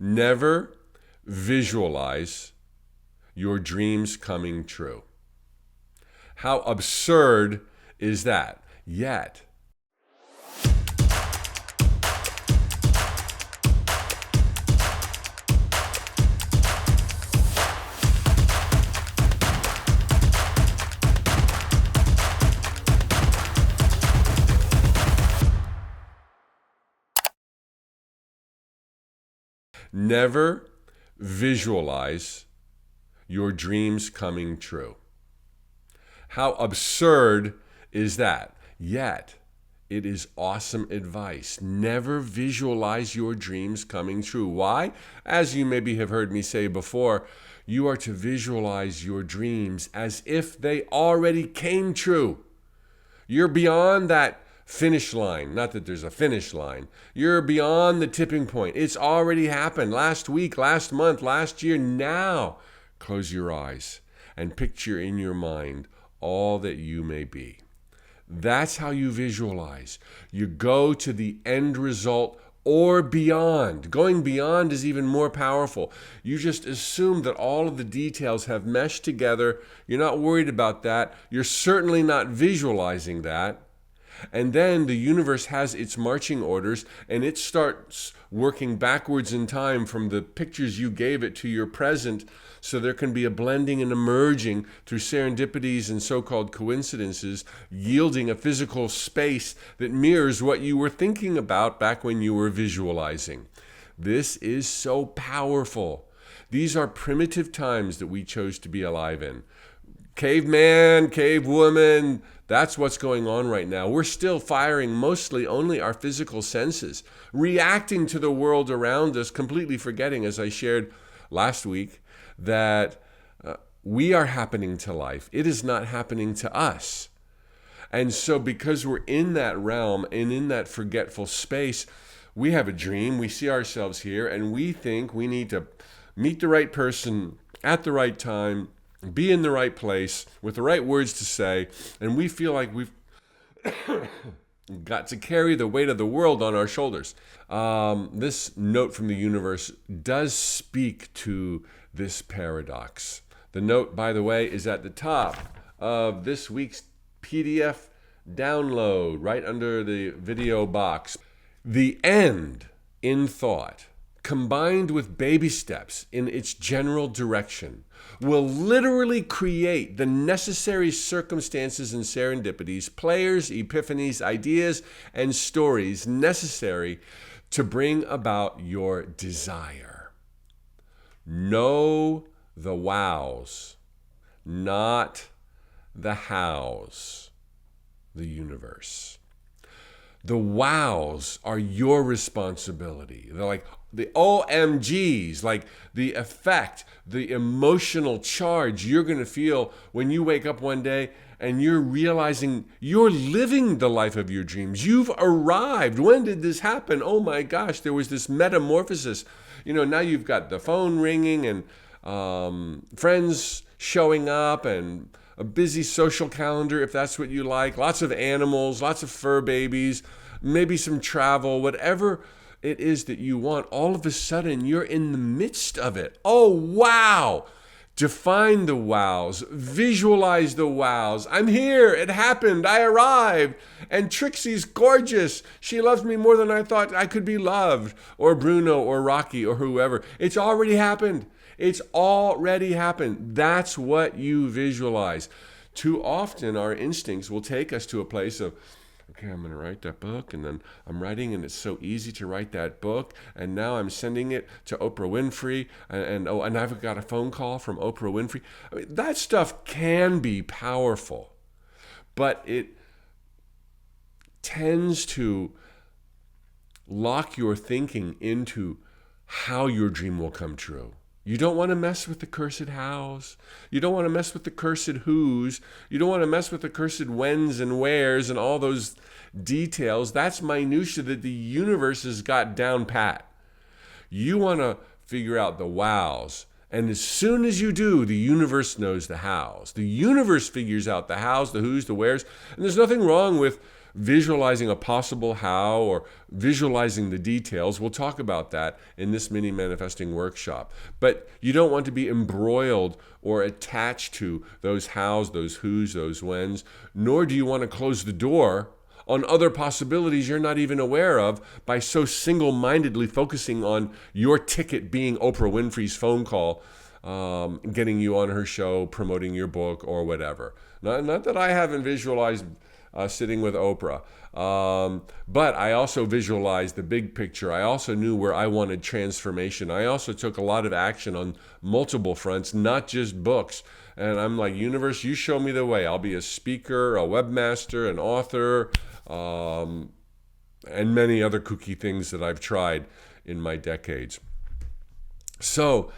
Never visualize your dreams coming true. How absurd is that? Yet, never visualize your dreams coming true. How absurd is that? Yet, it is awesome advice. Never visualize your dreams coming true. Why? As you maybe have heard me say before, you are to visualize your dreams as if they already came true. You're beyond that finish line. Not that there's a finish line. You're beyond the tipping point. It's already happened last week, last month, last year. Now, close your eyes and picture in your mind all that you may be. That's how you visualize. You go to the end result or beyond. Going beyond is even more powerful. You just assume that all of the details have meshed together. You're not worried about that. You're certainly not visualizing that. And then the universe has its marching orders, and it starts working backwards in time from the pictures you gave it to your present, so there can be a blending and a merging through serendipities and so-called coincidences, yielding a physical space that mirrors what you were thinking about back when you were visualizing. This is so powerful. These are primitive times that we chose to be alive in. Caveman, cavewoman, that's what's going on right now. We're still firing mostly only our physical senses, reacting to the world around us, completely forgetting, as I shared last week, that we are happening to life. It is not happening to us. And so because we're in that realm and in that forgetful space, we have a dream, we see ourselves here, and we think we need to meet the right person at the right time, be in the right place with the right words to say, and we feel like we've got to carry the weight of the world on our shoulders. This note from the universe does speak to this paradox. The note, by the way, is at the top of this week's PDF download, right under the video box. The end in thought, combined with baby steps in its general direction, will literally create the necessary circumstances and serendipities, players, epiphanies, ideas, and stories necessary to bring about your desire. Know the wows, not the hows, the universe. The wows are your responsibility. They're like the OMGs, like the effect, the emotional charge you're going to feel when you wake up one day and you're realizing you're living the life of your dreams. You've arrived. When did this happen? Oh my gosh, there was this metamorphosis. You know, now you've got the phone ringing and friends showing up and a busy social calendar, if that's what you like, lots of animals, lots of fur babies, maybe some travel, whatever it is that you want. All of a sudden, you're in the midst of it. Oh, wow. Define the wows. Visualize the wows. I'm here. It happened. I arrived. And Trixie's gorgeous. She loves me more than I thought I could be loved. Or Bruno or Rocky or whoever. It's already happened. It's already happened. That's what you visualize. Too often, our instincts will take us to a place of, okay, I'm going to write that book, and then I'm writing, and it's so easy to write that book, and now I'm sending it to Oprah Winfrey, and I've got a phone call from Oprah Winfrey. I mean, that stuff can be powerful, but it tends to lock your thinking into how your dream will come true. You don't want to mess with the cursed hows. You don't want to mess with the cursed whos. You don't want to mess with the cursed whens and wheres and all those details. That's minutia that the universe has got down pat. You want to figure out the wows. And as soon as you do, the universe knows the hows. The universe figures out the hows, the whos, the wheres. And there's nothing wrong with visualizing a possible how or visualizing the details. We'll talk about that in this mini manifesting workshop. But you don't want to be embroiled or attached to those hows, those whos, those whens, nor do you want to close the door on other possibilities you're not even aware of by so single-mindedly focusing on your ticket being Oprah Winfrey's phone call, getting you on her show, promoting your book, or whatever. Not that I haven't visualized sitting with Oprah, but I also visualized the big picture. I also knew where I wanted transformation. I also took a lot of action on multiple fronts, not just books. And I'm like, universe, you show me the way. I'll be a speaker, a webmaster, an author, and many other kooky things that I've tried in my decades. So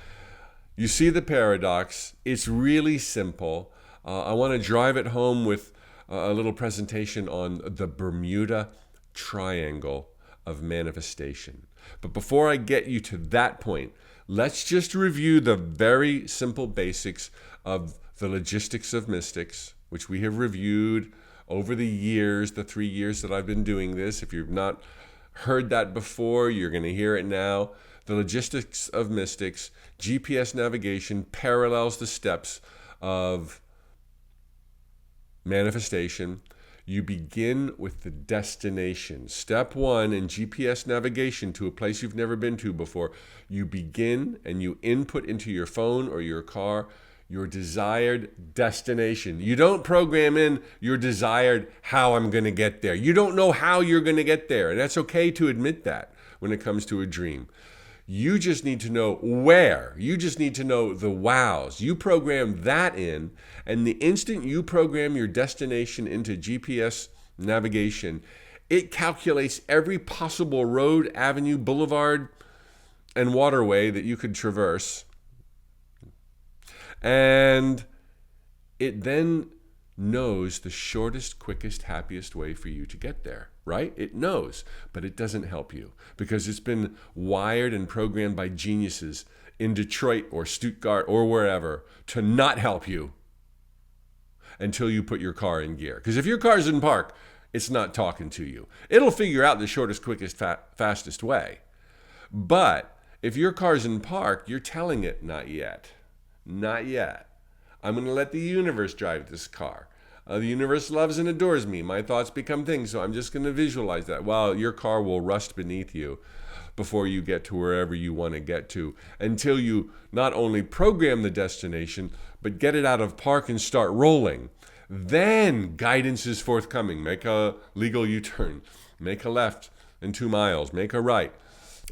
you see the paradox. It's really simple. I want to drive it home with a little presentation on the Bermuda Triangle of manifestation. But before I get you to that point, let's just review the very simple basics of the logistics of mystics, which we have reviewed over the years, the 3 years that I've been doing this. If you've not heard that before, you're going to hear it now. The logistics of mystics, GPS navigation parallels the steps of manifestation. You begin with the destination. Step 1 in GPS navigation to a place you've never been to before. You begin and you input into your phone or your car your desired destination. You don't program in your desired how I'm going to get there. You don't know how you're going to get there. And that's okay to admit that when it comes to a dream. You just need to know where. You just need to know the wows. You program that in, and the instant you program your destination into GPS navigation, it calculates every possible road, avenue, boulevard, and waterway that you could traverse. And it then knows the shortest, quickest, happiest way for you to get there, right? It knows, but it doesn't help you because it's been wired and programmed by geniuses in Detroit or Stuttgart or wherever to not help you until you put your car in gear. Because if your car's in park, it's not talking to you. It'll figure out the shortest, quickest, fastest way. But if your car's in park, you're telling it, not yet. Not yet. I'm going to let the universe drive this car. The universe loves and adores me. My thoughts become things, so I'm just going to visualize that. Well, your car will rust beneath you before you get to wherever you want to get to, until you not only program the destination, but get it out of park and start rolling. Then guidance is forthcoming. Make a legal U-turn. Make a left in 2 miles. Make a right.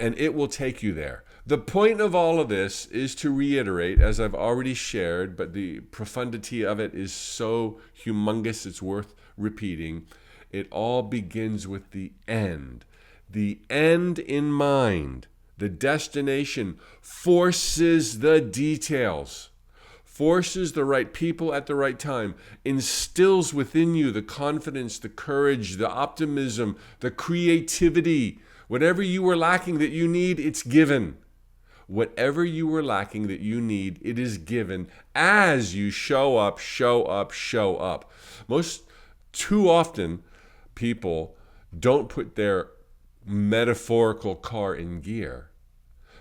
And it will take you there. The point of all of this is to reiterate, as I've already shared, but the profundity of it is so humongous it's worth repeating. It all begins with the end. The end in mind. The destination forces the details, forces the right people at the right time, instills within you the confidence, the courage, the optimism, the creativity. Whatever you were lacking that you need, it's given. Whatever you were lacking that you need, it is given as you show up, show up, show up. Too often, people don't put their metaphorical car in gear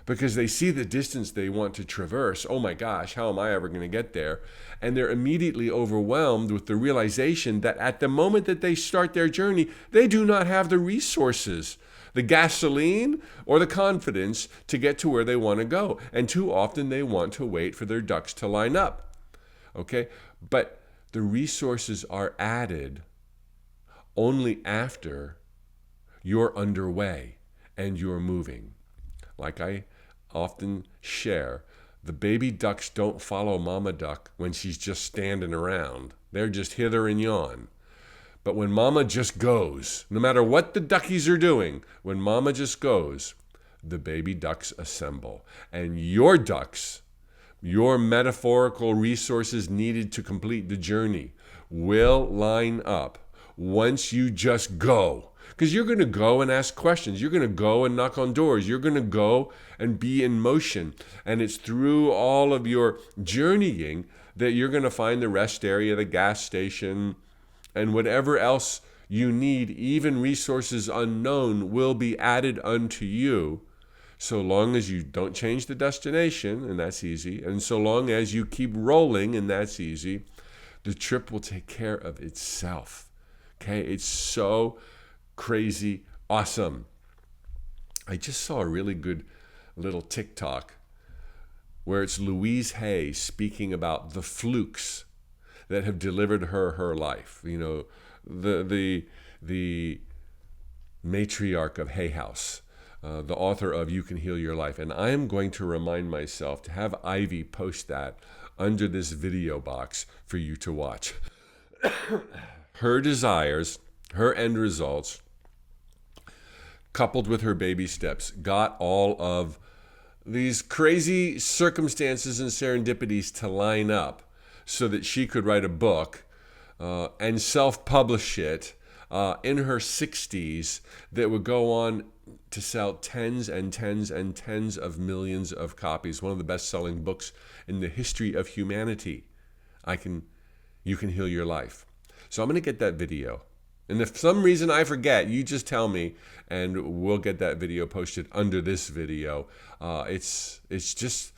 because they see the distance they want to traverse. Oh my gosh, how am I ever going to get there? And they're immediately overwhelmed with the realization that at the moment that they start their journey, they do not have the resources, the gasoline, or the confidence to get to where they want to go. And too often they want to wait for their ducks to line up. Okay? But the resources are added only after you're underway and you're moving. Like I often share, the baby ducks don't follow mama duck when she's just standing around. They're just hither and yon. But when mama just goes, no matter what the duckies are doing, when mama just goes, the baby ducks assemble. And your ducks, your metaphorical resources needed to complete the journey, will line up once you just go. Because you're going to go and ask questions. You're going to go and knock on doors. You're going to go and be in motion. And it's through all of your journeying that you're going to find the rest area, the gas station, and whatever else you need, even resources unknown, will be added unto you, so long as you don't change the destination, and that's easy, and so long as you keep rolling, and that's easy, the trip will take care of itself. Okay? It's so crazy awesome. I just saw a really good little TikTok where it's Louise Hay speaking about the flukes that have delivered her life. You know, the matriarch of Hay House, the author of You Can Heal Your Life. And I am going to remind myself to have Ivy post that under this video box for you to watch. Her desires, her end results, coupled with her baby steps, got all of these crazy circumstances and serendipities to line up so that she could write a book and self-publish it in her 60s that would go on to sell tens and tens and tens of millions of copies. One of the best-selling books in the history of humanity. You Can Heal Your Life. So I'm going to get that video. And if for some reason I forget, you just tell me and we'll get that video posted under this video. It's just,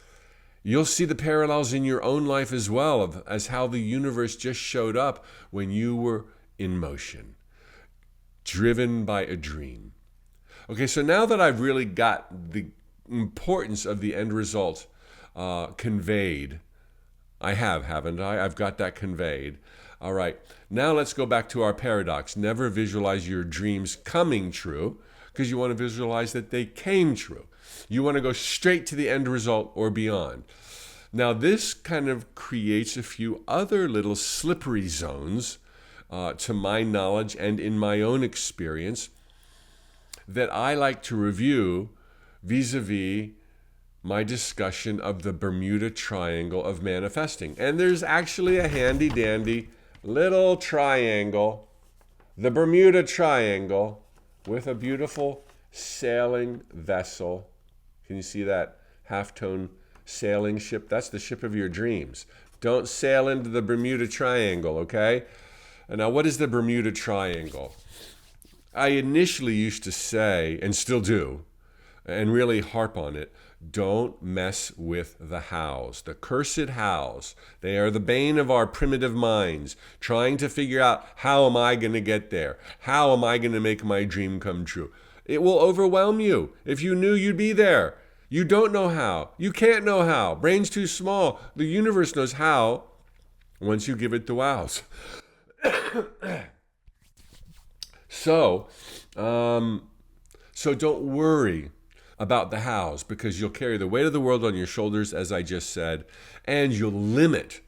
you'll see the parallels in your own life as well as how the universe just showed up when you were in motion, driven by a dream. Okay, so now that I've really got the importance of the end result conveyed, I have, haven't I? I've got that conveyed. All right, now let's go back to our paradox. Never visualize your dreams coming true because you want to visualize that they came true. You want to go straight to the end result or beyond. Now, this kind of creates a few other little slippery zones to my knowledge and in my own experience that I like to review vis-a-vis my discussion of the Bermuda Triangle of manifesting. And there's actually a handy-dandy little triangle, the Bermuda Triangle, with a beautiful sailing vessel. Can you see that halftone sailing ship? That's the ship of your dreams. Don't sail into the Bermuda Triangle, okay? And now, what is the Bermuda Triangle? I initially used to say, and still do, and really harp on it, don't mess with the hows, the cursed hows. They are the bane of our primitive minds, trying to figure out, how am I going to get there? How am I going to make my dream come true? It will overwhelm you. If you knew, you'd be there. You don't know how. You can't know how. Brain's too small. The universe knows how once you give it the wows. So don't worry about the hows, because you'll carry the weight of the world on your shoulders, as I just said, and you'll limit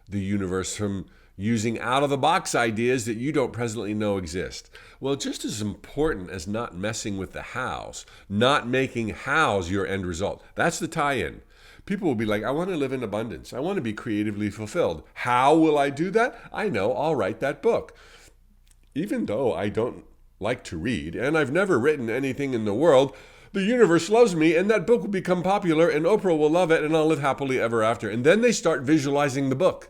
the universe from using out-of-the-box ideas that you don't presently know exist. Well, just as important as not messing with the hows, not making hows your end result. That's the tie-in. People will be like, I want to live in abundance. I want to be creatively fulfilled. How will I do that? I know, I'll write that book. Even though I don't like to read, and I've never written anything in the world, the universe loves me, and that book will become popular, and Oprah will love it, and I'll live happily ever after. And then they start visualizing the book.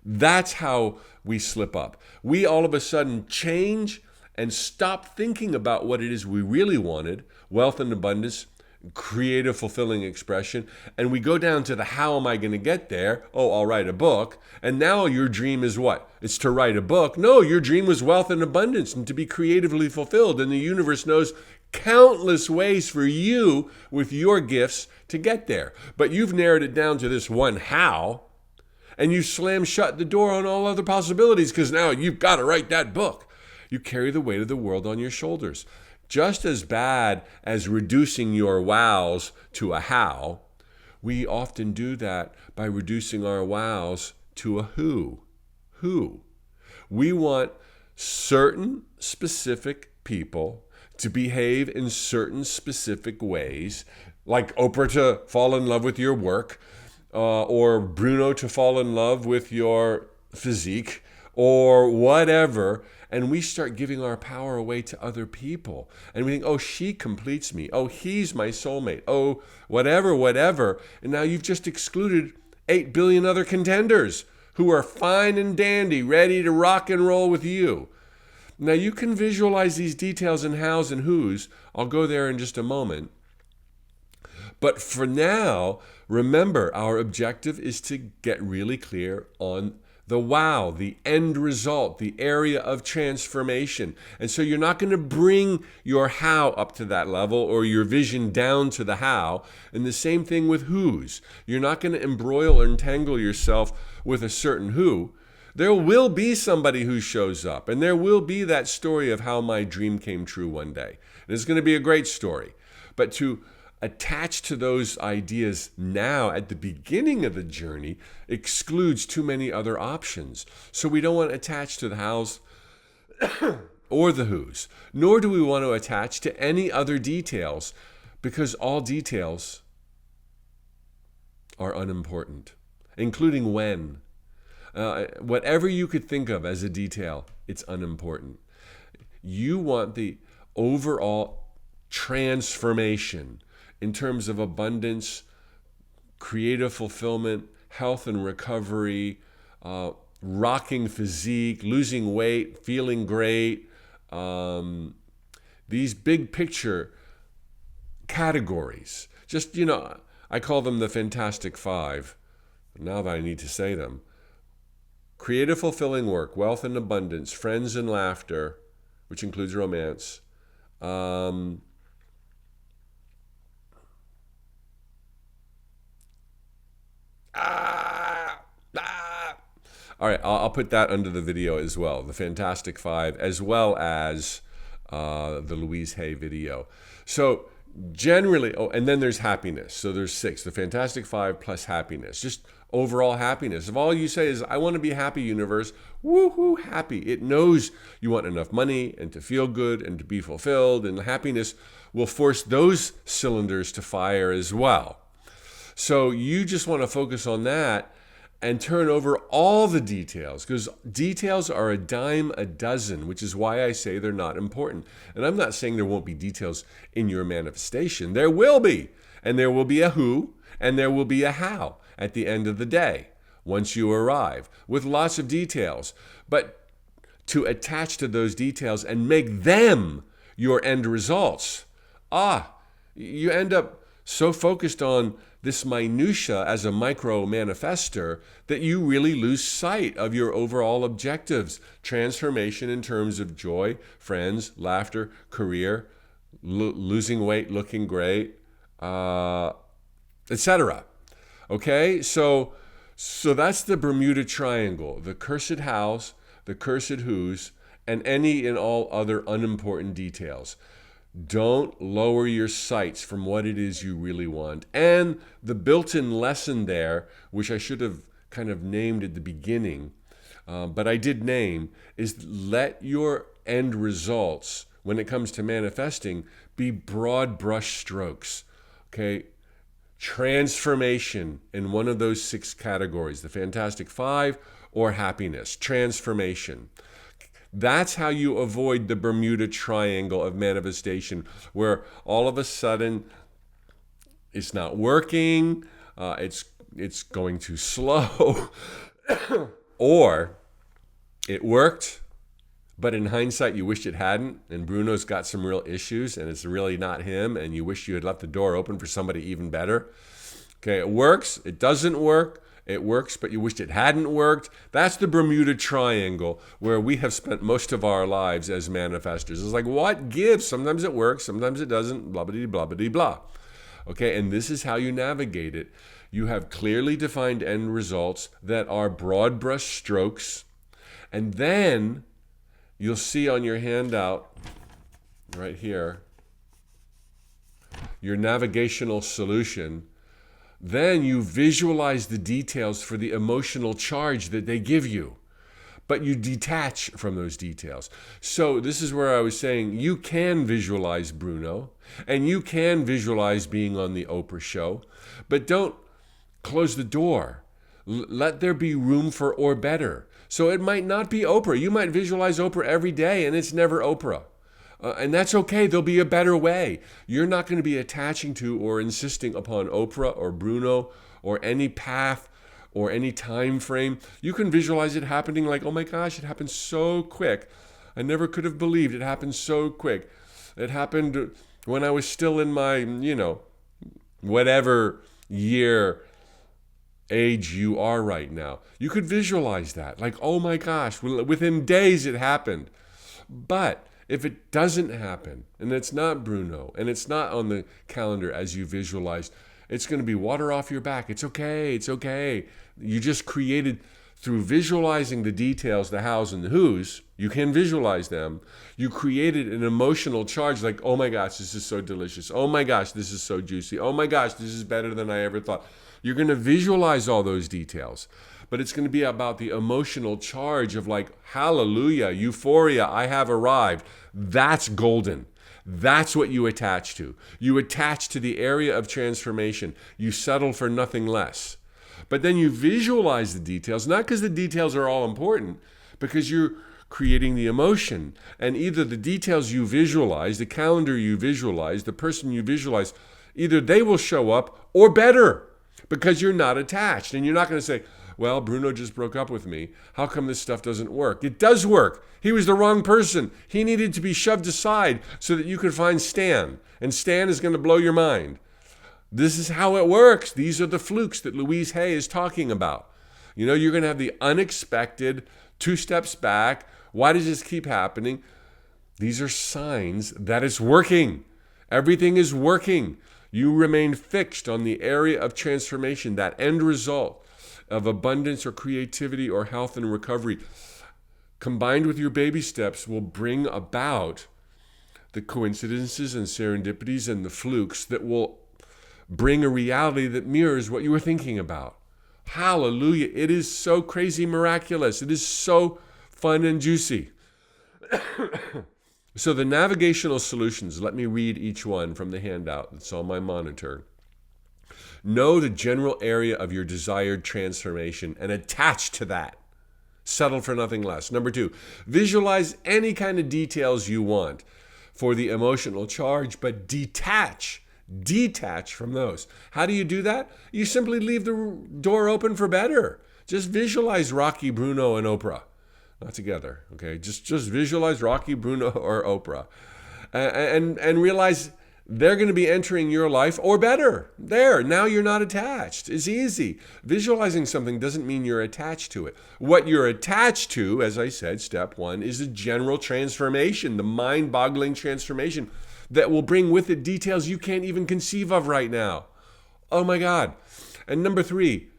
That's how we slip up. We all of a sudden change and stop thinking about what it is we really wanted, wealth and abundance, creative, fulfilling expression, and we go down to the how am I going to get there? Oh, I'll write a book. And now your dream is what? It's to write a book. No, your dream was wealth and abundance and to be creatively fulfilled. And the universe knows countless ways for you with your gifts to get there. But you've narrowed it down to this one how, and you slam shut the door on all other possibilities because now you've got to write that book. You carry the weight of the world on your shoulders. Just as bad as reducing your wows to a how, we often do that by reducing our wows to a who. Who? We want certain specific people to behave in certain specific ways, like Oprah to fall in love with your work, or Bruno to fall in love with your physique, or whatever, and we start giving our power away to other people. And we think, oh, she completes me. Oh, he's my soulmate. Oh, whatever. And now you've just excluded 8 billion other contenders who are fine and dandy, ready to rock and roll with you. Now you can visualize these details and hows and whos. I'll go there in just a moment. But for now, remember, our objective is to get really clear on the wow, the end result, the area of transformation. And so you're not going to bring your how up to that level or your vision down to the how. And the same thing with whos. You're not going to embroil or entangle yourself with a certain who. There will be somebody who shows up, and there will be that story of how my dream came true one day. And it's going to be a great story. But to attach to those ideas now at the beginning of the journey excludes too many other options. So we don't want to attach to the hows or the whos, nor do we want to attach to any other details, because all details are unimportant, including when. Whatever you could think of as a detail, it's unimportant. You want the overall transformation in terms of abundance, creative fulfillment, health and recovery, rocking physique, losing weight, feeling great. These big picture categories. Just, I call them the Fantastic Five. Now that I need to say them. Creative fulfilling work, wealth and abundance, friends and laughter, which includes romance. All right, I'll put that under the video as well. The Fantastic Five, as well as the Louise Hay video. So generally, and then there's happiness. So there's 6, the Fantastic Five plus happiness. Just overall happiness. If all you say is, I want to be happy, universe, woohoo, happy. It knows you want enough money and to feel good and to be fulfilled, and happiness will force those cylinders to fire as well. So you just want to focus on that and turn over all the details, because details are a dime a dozen, which is why I say they're not important. And I'm not saying there won't be details in your manifestation. There will be. And there will be a who, and there will be a how at the end of the day, once you arrive, with lots of details. But to attach to those details and make them your end results, you end up so focused on this minutia as a micro manifester that you really lose sight of your overall objectives. Transformation in terms of joy, friends, laughter, career, losing weight, looking great, etc. Okay, so that's the Bermuda Triangle, the cursed hows, the cursed whos, and any and all other unimportant details. Don't lower your sights from what it is you really want. And the built-in lesson there, which I should have kind of named at the beginning, but I did name, is let your end results, when it comes to manifesting, be broad brush strokes. Okay? Transformation in one of those 6 categories, the Fantastic Five or happiness. Transformation. That's how you avoid the Bermuda Triangle of manifestation, where all of a sudden it's not working, it's going too slow, or it worked, but in hindsight you wished it hadn't, and Bruno's got some real issues, and it's really not him, and you wish you had left the door open for somebody even better. Okay, it works, it doesn't work. It works, but you wished it hadn't worked. That's the Bermuda Triangle, where we have spent most of our lives as manifestors. It's like, what gives? Sometimes it works, sometimes it doesn't, blah, blah, blah, blah, blah. Okay, and this is how you navigate it. You have clearly defined end results that are broad brush strokes, and then you'll see on your handout right here, your navigational solution. Then you visualize the details for the emotional charge that they give you, but you detach from those details. So this is where I was saying you can visualize Bruno, and you can visualize being on the Oprah show, but don't close the door. Let there be room for or better. So it might not be Oprah. You might visualize Oprah every day, and it's never Oprah. And that's okay. There'll be a better way. You're not going to be attaching to or insisting upon Oprah or Bruno or any path or any time frame. You can visualize it happening like, oh my gosh, it happened so quick. I never could have believed it happened so quick. It happened when I was still in my, whatever year age you are right now. You could visualize that. Like, oh my gosh, within days it happened. But if it doesn't happen, and it's not Bruno, and it's not on the calendar as you visualized, it's going to be water off your back. It's okay. It's okay. You just created, through visualizing the details, the hows and the whos, you can visualize them. You created an emotional charge like, oh my gosh, this is so delicious. Oh my gosh, this is so juicy. Oh my gosh, this is better than I ever thought. You're going to visualize all those details. But it's going to be about the emotional charge of like, hallelujah, euphoria, I have arrived. That's golden. That's what you attach to. You attach to the area of transformation. You settle for nothing less. But then you visualize the details, not because the details are all important, because you're creating the emotion. And either the details you visualize, the calendar you visualize, the person you visualize, either they will show up or better because you're not attached. And you're not going to say, well, Bruno just broke up with me. How come this stuff doesn't work? It does work. He was the wrong person. He needed to be shoved aside so that you could find Stan. And Stan is going to blow your mind. This is how it works. These are the flukes that Louise Hay is talking about. You're going to have the unexpected 2 steps back. Why does this keep happening? These are signs that it's working. Everything is working. You remain fixed on the area of transformation, that end result of abundance or creativity or health and recovery, combined with your baby steps, will bring about the coincidences and serendipities and the flukes that will bring a reality that mirrors what you were thinking about. Hallelujah. It is so crazy miraculous. It is so fun and juicy. So the navigational solutions, let me read each one from the handout that's on my monitor. Know the general area of your desired transformation and attach to that. Settle for nothing less. Number 2, visualize any kind of details you want for the emotional charge, but detach from those. How do you do that? You simply leave the door open for better. Just visualize Rocky, Bruno, and Oprah. Not together, okay? Just visualize Rocky, Bruno, or Oprah. And realize they're going to be entering your life or better. There, now you're not attached. It's easy. Visualizing something doesn't mean you're attached to it. What you're attached to, as I said, step 1, is a general transformation, the mind-boggling transformation that will bring with it details you can't even conceive of right now. Oh my God. And number 3,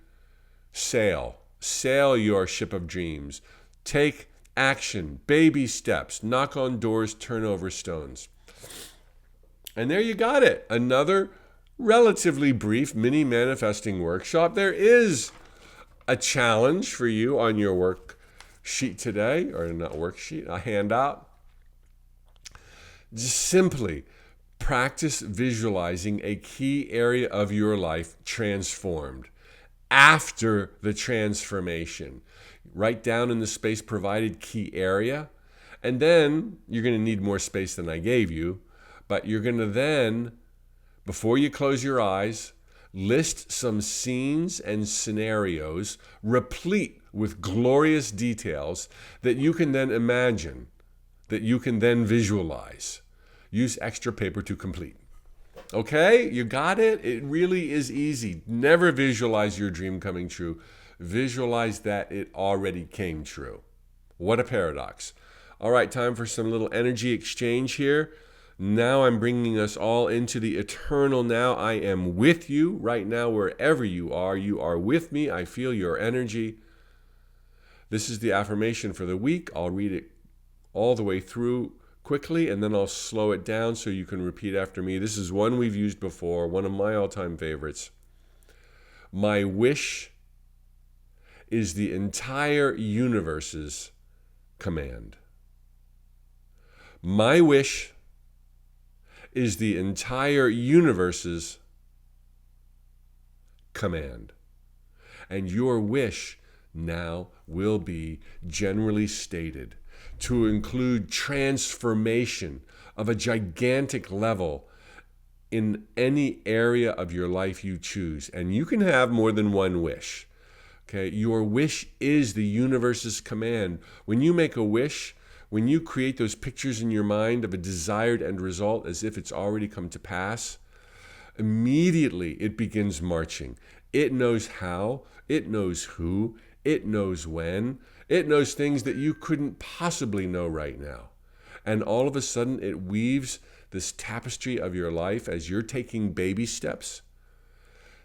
sail. Sail your ship of dreams. Take action, baby steps, knock on doors, turn over stones. And there you got it. Another relatively brief mini manifesting workshop. There is a challenge for you on your worksheet today, or not worksheet, a handout. Just simply practice visualizing a key area of your life transformed after the transformation. Write down in the space provided key area, and then you're going to need more space than I gave you, but you're going to then, before you close your eyes, list some scenes and scenarios replete with glorious details that you can then imagine, that you can then visualize. Use extra paper to complete. Okay, you got it? It really is easy. Never visualize your dream coming true. Visualize that it already came true. What a paradox. All right, time for some little energy exchange here. Now I'm bringing us all into the eternal now. I am with you right now, wherever you are. You are with me. I feel your energy. This is the affirmation for the week. I'll read it all the way through quickly, and then I'll slow it down so you can repeat after me. This is one we've used before, one of my all-time favorites. My wish is the entire universe's command. My wish is the entire universe's command. And your wish now will be generally stated to include transformation of a gigantic level in any area of your life you choose. And you can have more than one wish. Okay, your wish is the universe's command. When you make a wish, when you create those pictures in your mind of a desired end result as if it's already come to pass, immediately it begins marching. It knows how, it knows who, it knows when, it knows things that you couldn't possibly know right now. And all of a sudden it weaves this tapestry of your life as you're taking baby steps,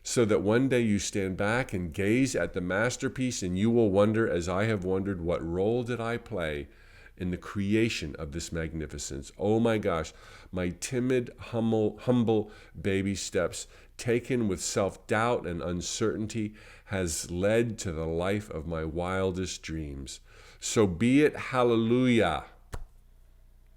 so that one day you stand back and gaze at the masterpiece and you will wonder, as I have wondered, what role did I play in the creation of this magnificence? Oh my gosh, my timid, humble baby steps taken with self-doubt and uncertainty has led to the life of my wildest dreams. So be it hallelujah.